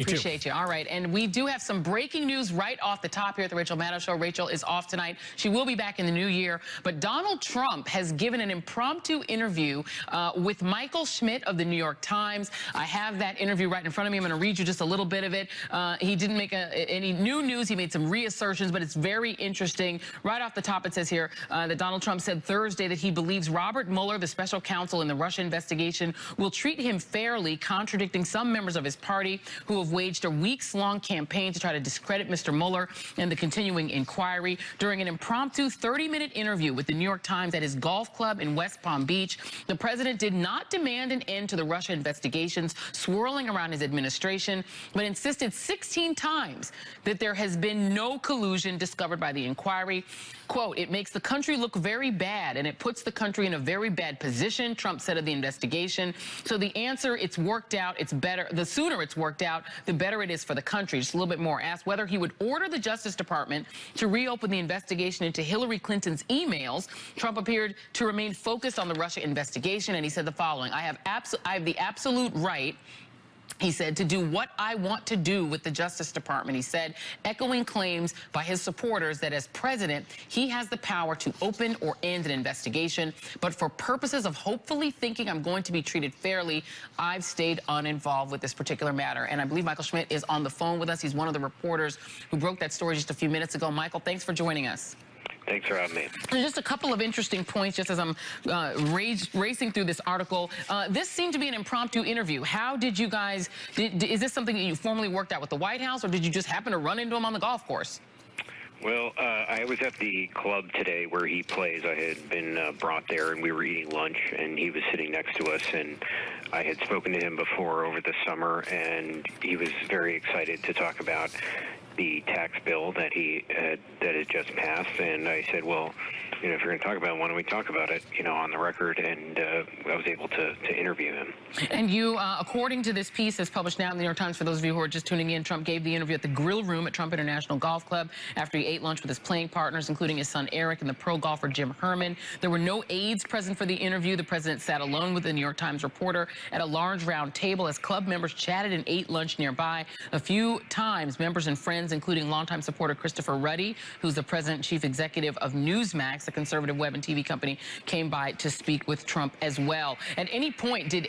You too. Appreciate you. All right. And we do have some breaking news right off the top here at the Rachel Maddow Show. Rachel is off tonight. She will be back in the new year. But Donald Trump has given an impromptu interview with Michael Schmidt of the New York Times. I have that interview right in front of me. I'm going to read you just a little bit of it. He didn't make any new news. He made some reassertions, but it's very interesting. Right off the top, it says here that Donald Trump said Thursday that he believes Robert Mueller, the special counsel in the Russia investigation, will treat him fairly, contradicting some members of his party who have waged a weeks-long campaign to try to discredit Mr. Mueller and the continuing inquiry. During an impromptu 30-minute interview with the New York Times at his golf club in West Palm Beach, the president did not demand an end to the Russia investigations swirling around his administration, but insisted 16 times that there has been no collusion discovered by the inquiry. Quote, "It makes the country look very bad, and it puts the country in a very bad position," Trump said of the investigation. So the answer, it's worked out, it's better. The sooner it's worked out, the better it is for the country. Just a little bit more. Asked whether he would order the Justice Department to reopen the investigation into Hillary Clinton's emails, Trump appeared to remain focused on the Russia investigation, and he said the following: I have the absolute right, he said, to do what I want to do with the Justice Department. He said, echoing claims by his supporters that as president, he has the power to open or end an investigation. But for purposes of hopefully thinking I'm going to be treated fairly, I've stayed uninvolved with this particular matter. And I believe Michael Schmidt is on the phone with us. He's one of the reporters who broke that story just a few minutes ago. Michael, thanks for joining us. Thanks for having me. There's just a couple of interesting points just as I'm racing through this article. This seemed to be an impromptu interview. How did you guys, is this something that you formally worked out with the White House, or did you just happen to run into him on the golf course? Well, I was at the club today where he plays. I had been brought there, and we were eating lunch, and he was sitting next to us, and I had spoken to him before over the summer, and he was very excited to talk about the tax bill that had just passed. And I said, well, if you're going to talk about it, why don't we talk about it, on the record? And I was able to interview him. And you, according to this piece that's published now in the New York Times, for those of you who are just tuning in, Trump gave the interview at the Grill Room at Trump International Golf Club after he ate lunch with his playing partners, including his son Eric and the pro golfer Jim Herman. There were no aides present for the interview. The president sat alone with the New York Times reporter at a large round table as club members chatted and ate lunch nearby. A few times, members and friends, including longtime supporter Christopher Ruddy, who's the president and chief executive of Newsmax, a conservative web and TV company, came by to speak with Trump as well. At any point, did